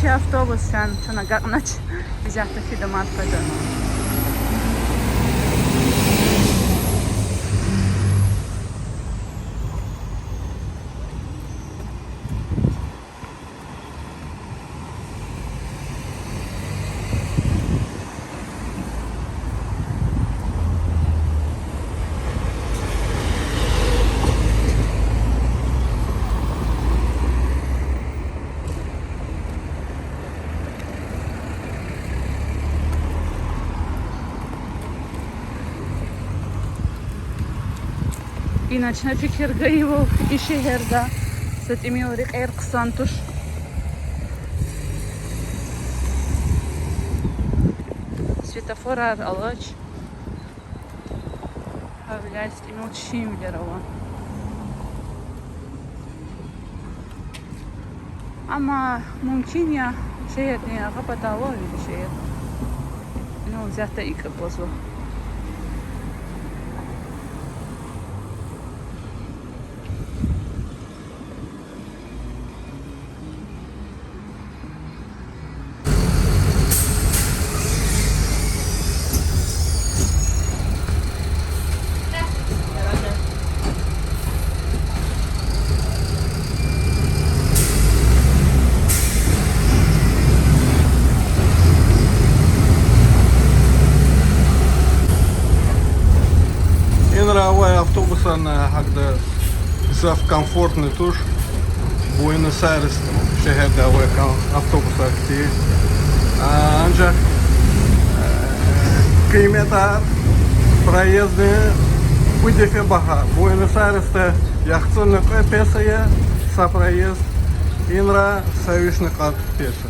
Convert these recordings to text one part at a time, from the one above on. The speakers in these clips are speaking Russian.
Чи автобус шан чуна гакнач изяхта хидамат падан. İnaçna fikirga его işe herda satimiori qerqsantush светофорар алач havляйст имел чимлерова. Ama mümkün ya şehir ne kapatalo bir şehir. Ну, zaten ilk pozu. Инравай автобуса на хагда зав комфортный туш. Буэнос-Айрес шехерда авай автобуса акти. Анжак кыймета проезды выдефе баха. Буэнос-Айресте яхцонный песая са проезд. Инра савишный кат песа.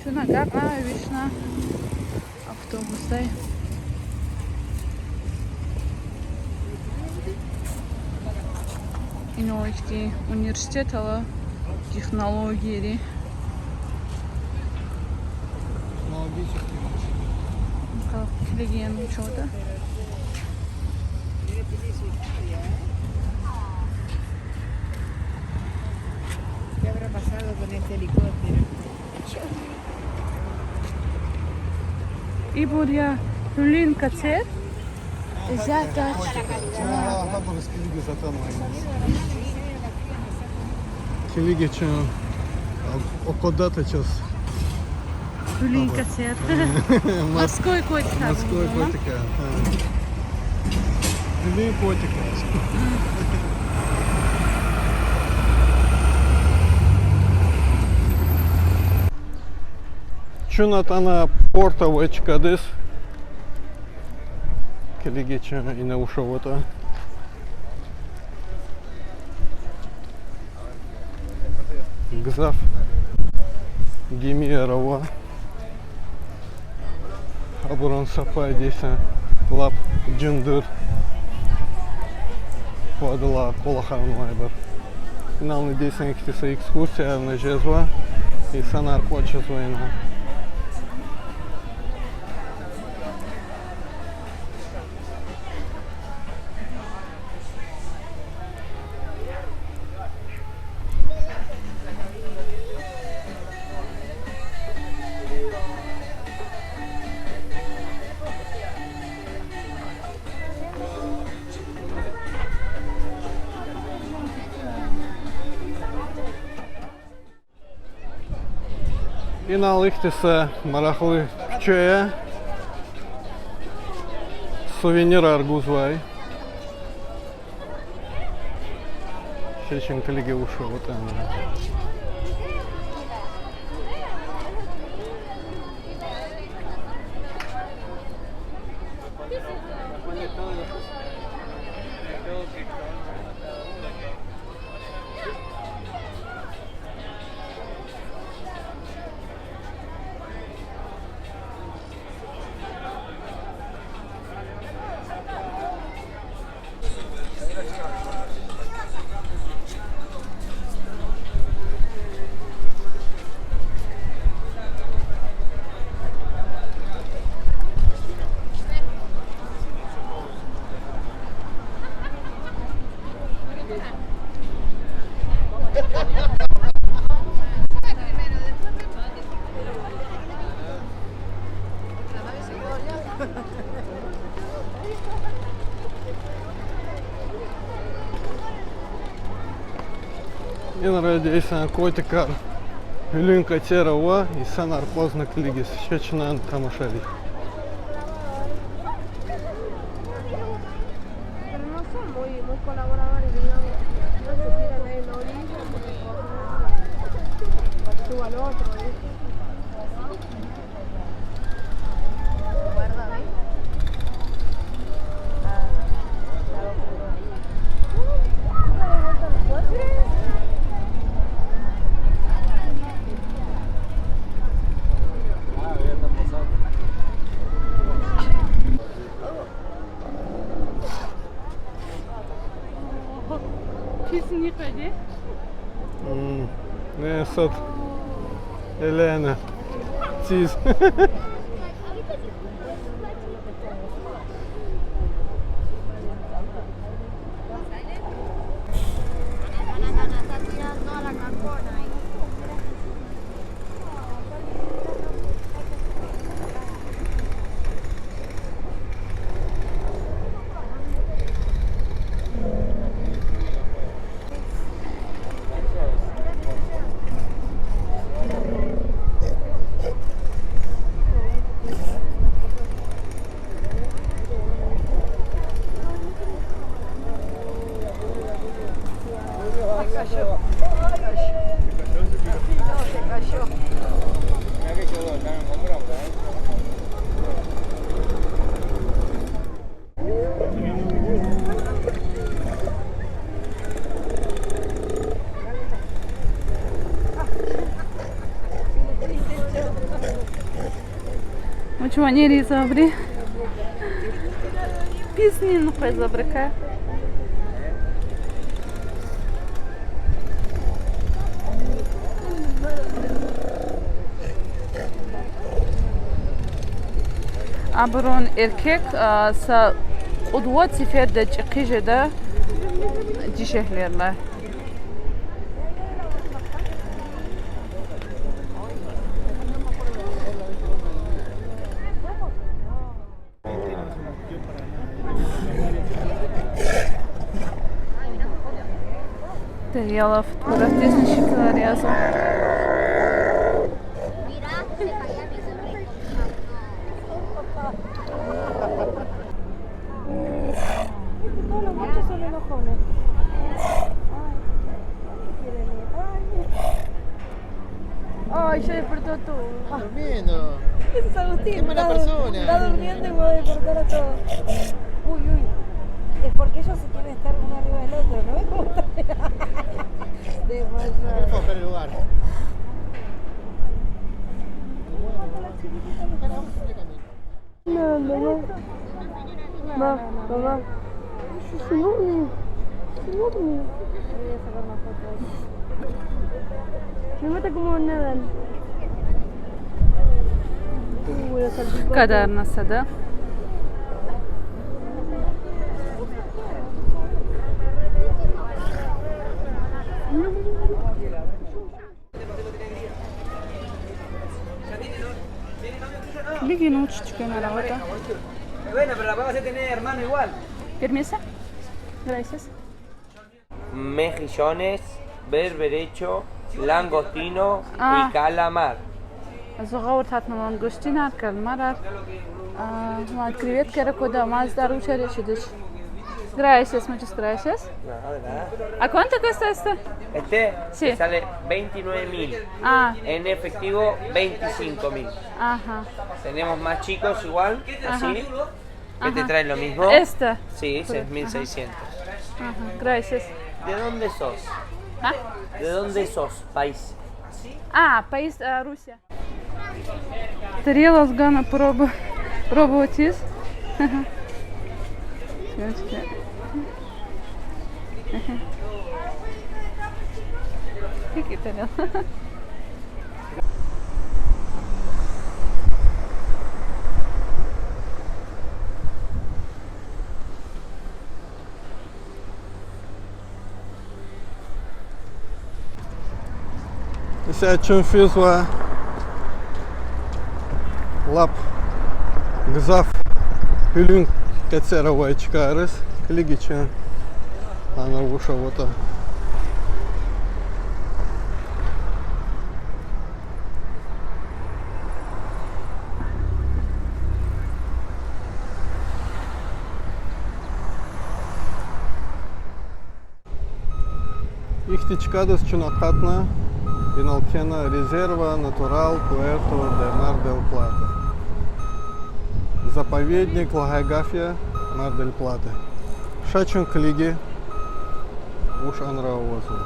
Şuna garna vişna avtobusda. İnoçki üniversitet ala технологии. Как легенду что-то. ¿Qué habrá pasado con este helicóptero? И буря Люлин Кацер. Зятач. Келиге чын окодата час. Люлин Кацер. Морской котик. Морской котика. Люлин котика. Чунат ана портовая чикадес. Келиге чын ина ушовота. Гзав Гимерова. Абурон Сапай дейсен лап джундур. Вадыла колахармай бар. Финалный дейсен иктиса экскурсия на Жезва и Санар Коча Звойна. Финал иктиса марахлы кчөе. Сувенир аргузвай. Шечин коллеги ушел вот там. Ин радиейсан котикар Hülünka Terova и Санар Познак Лигис. Шечнан Тамашари. Ne sat Elena Siz Muito maneiro sobre piscina faz sobre cá. Abron erkek sa udvat siferde çıkıcıda dişehlerler. Yalan fotoğrafçısını şıklar yazın. Ay, ya despertó a todos. Está durmiendo. Ese es Agustín. Qué mala persona. Está durmiendo y voy a despertar a todos. Uy, uy. Es porque ellos se quieren estar uno arriba del otro, ¿no ves cómo está? Voy a buscar el lugar. No, Va, mamá. Enorme. Enorme. voy a sacar una foto de eso. Me mata como nadan. La salchipapa. Kadar nasada. Ligi no chicken a la bota. Bueno, pero la vas a tener hermano igual. Permisa. Gracias. Mejillones, berberecho, langostino Ah. y calamar. Azogawr tatna mangostina kalmarar. Ma креветки ракода más daru cherichidish. Gracias, muchas gracias. Nada, de nada. ¿A cuánto cuesta este? Este Sí. te sale 29.000. Ah, En efectivo, 25.000. ajá. Tenemos más chicos igual, así, que te Ajá. traen lo mismo. Este. Sí, 6.600. Ajá, gracias. ¿De dónde sos? ¿Ah? ¿De dónde sos, país? País Руся. Тарелок гана пробовать. Какие тарелки? Сега чем физла lap gzaf hülün katsera çıkarız. Kligiçen ana vuşa vota. Ихтичкадас чунакатна Пиналкена резерва Натурал Пуэрто де Мар дель Плата. Заповедник Лагагафия Мар дель Плата. Шачун клиги уж анраозу.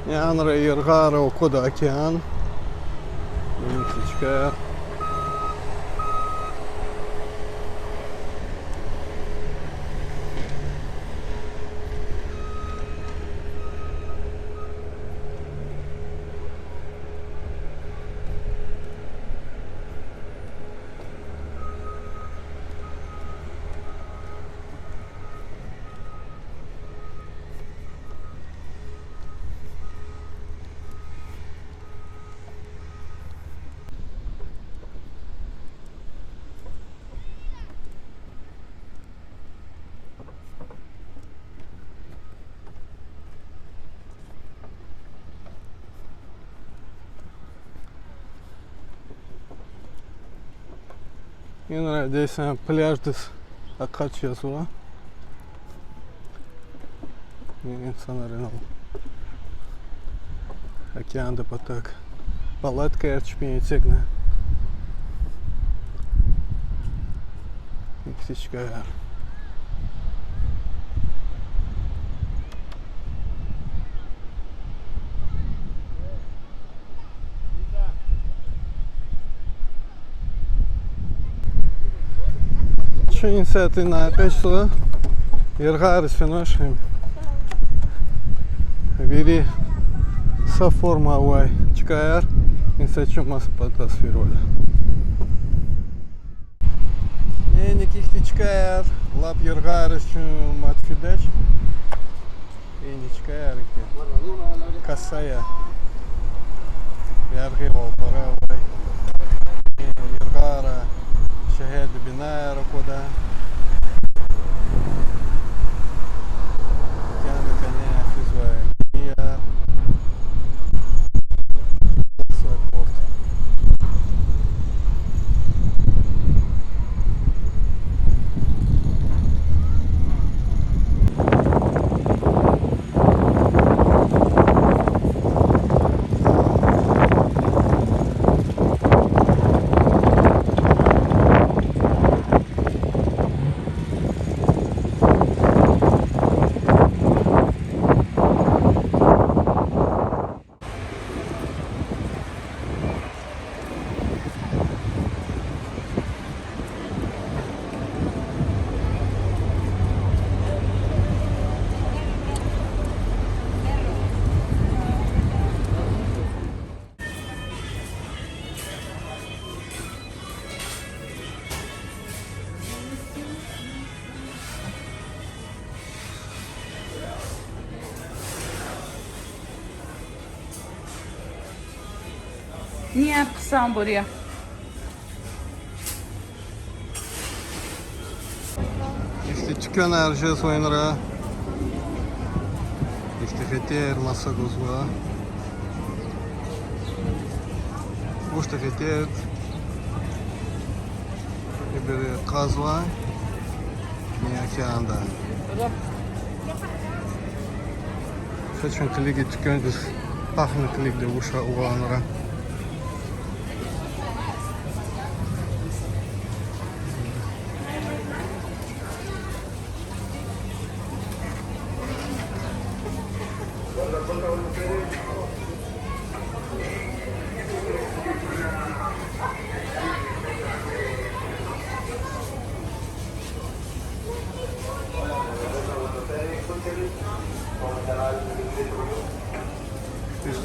Янра Иргара Окода океан. Минуточка. Yine neredeyse pляждас akaç yazılı. İnsanlar inal. Океанда поток. Палатка ярчпен цегна. Иксичка яр. Чын сәті на качество Иргарис финошим. Бери со форма авай чкаяр инсачу маса потасфироля. Не никих чкаяр лап Иргарис матфидач. И не чкаяр касая. Яргивал пора авай. Иргара شهاد بناء ركودا كان في زوايا سويبورت Niye kısam buraya? İşte çıkan harcı sonra işte хотер masa gozva. Bu işte хотер bir kazva ne okeanda. Seçmen kligi çıkan biz pahne kligde uşa uğanıra.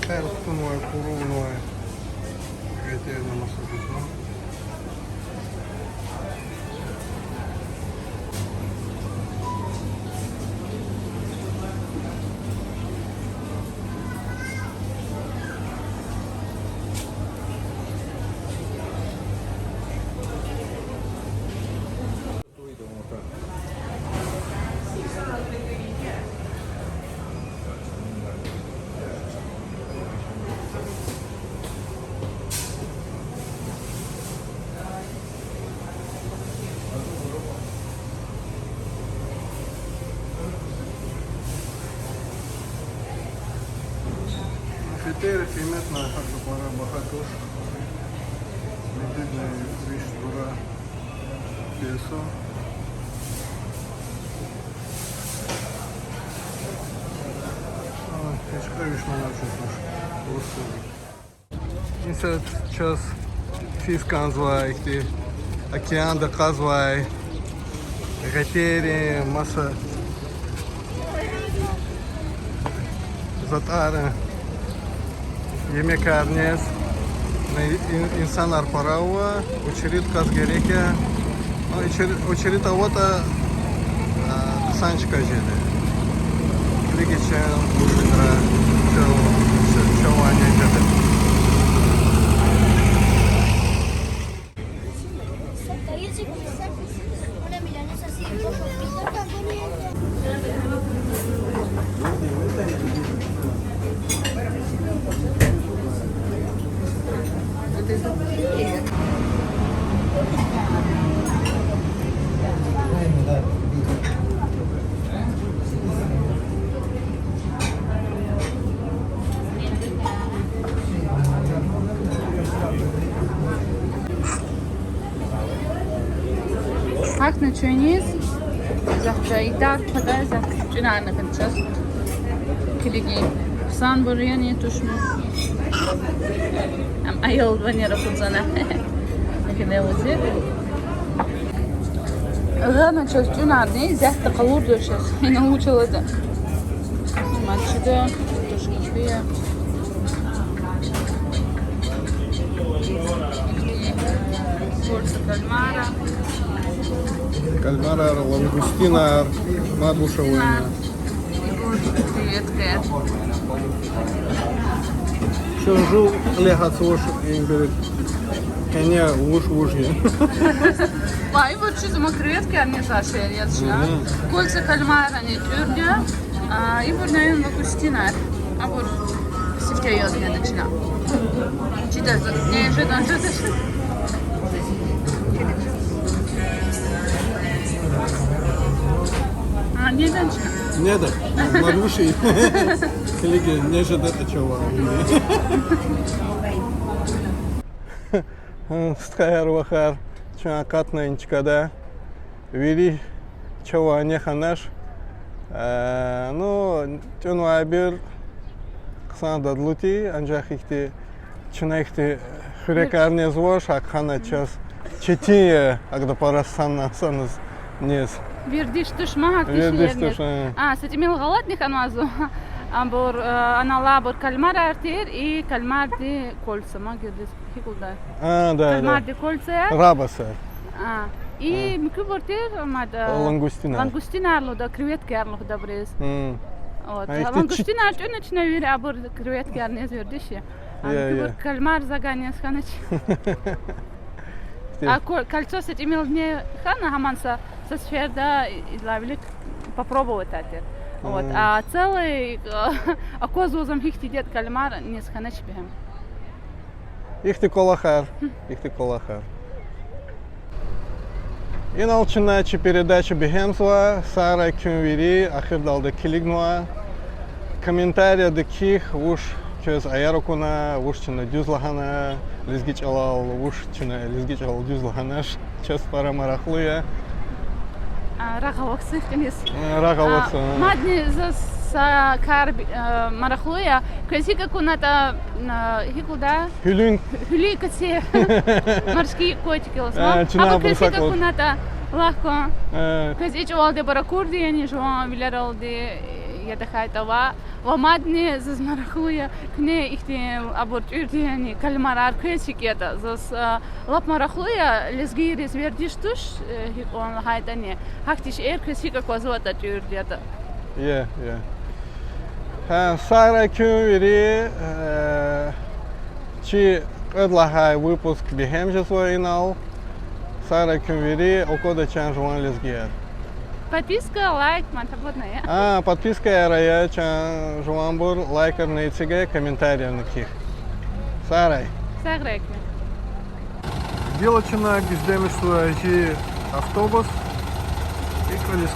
Her tunuyor, kurunuyor. Yeterli masa gozva. Хотер кимет на хату пора бахатуш. Медидная вещь дура. Песо. Искровишь на ночь. Инсет час фискан звайки. Океанда казвай. Хотери маса. Zatare. Yemekhanes, insanlar parava, очередь kaz gereke, очередь avata kısançka jeli. Ligecen, uşundra, çavanya jeli. Irse con una milanesa así, pollo frito. Hak ne çöğünüz? Zaten iddia kadar zaten cünarına kanacağız. Kiligi. San buraya niye tuşmuş? Am ayol bana rapuzana. Ne kadar uzun. Gana çöz cünarını zaten kalur döşer. Yine uçaladı. Maçıda tuşmuş bir. Kursa kalmara. Кальмарар, лангустинар, мадушевойна. Креветка. Шунжу лехат сош имберет. Коня уж-ужни. Vay bu çizimi kреветки они зашли yazıyor. Кольца кальмара не türlü. И bu neyin лангустинар. А bu sifte yazıyor içine. Çiğde nejedan çözüyor. Neden çıkıyor? Не да, Маруши. Коллеги, не ожидать чего. Стхайар вахар, чакатна инчкада. Вили чего не ханаш. Ну, тюну абир ксан дадлути, анжах ихти чунайхти хурекарне звош, акхана час четие, агда парасанна саныз нес. Bir diş düşman Bir diş yerine. düşman. Setimi غلط نخنوازو. Ambor ana labor kalmar arter и kalmar de kolsa ma gördünüz hikulda. Да, Kalmar да. de kolsa. Рабаса. И микробортер мад Лангустинар. Лангустинарло да креветки арло да брез. Вот. А их ты Лангустин артюн начинаю вери, а бур креветки арнез вердиши. А кальмар загонес ханыч. А кольцо с этим не хана хаманса со сферда излавили попробовать это. Вот. А целый акозузом хихти дед кальмар не сханач бем. Их ты колахар. И начинаючи передачу Бехемсва, Сара Кюнвири, Ахирдалда Килигнуа, комментария деких уж через Аярокуна, уж чина Дюзлахана, Лизгичалал, уж чина Лизгичалал Дюзлаханаш, час пара марахлуя. Рахавоксы книс. Рахавоксы. Мадни за кар марахлуя, красика куната хикуда. Хюли касе. Морские котики лосма. А красика куната лахко. Красич олде баракурди, они жуан виляралде ядахайтава. Вамадни за марахлуя кне ихте абортюрди, они кальмарар красик это. За лап марахлуя лезгирис вердиштуш он хайтане. Хактиш красика козуата тюрди это. Сара Кюнвири, чи предлагаю выпуск Бехемжесва инал. Сара Кюнвири, около чан жуан лезгир. Подписка, лайк, мантабудная. Подписка я чан жуанбур, лайкер нейциге, комментарий на ких. Сарай. Сагрекми. Делочина, гиздемишла автобус и колесо.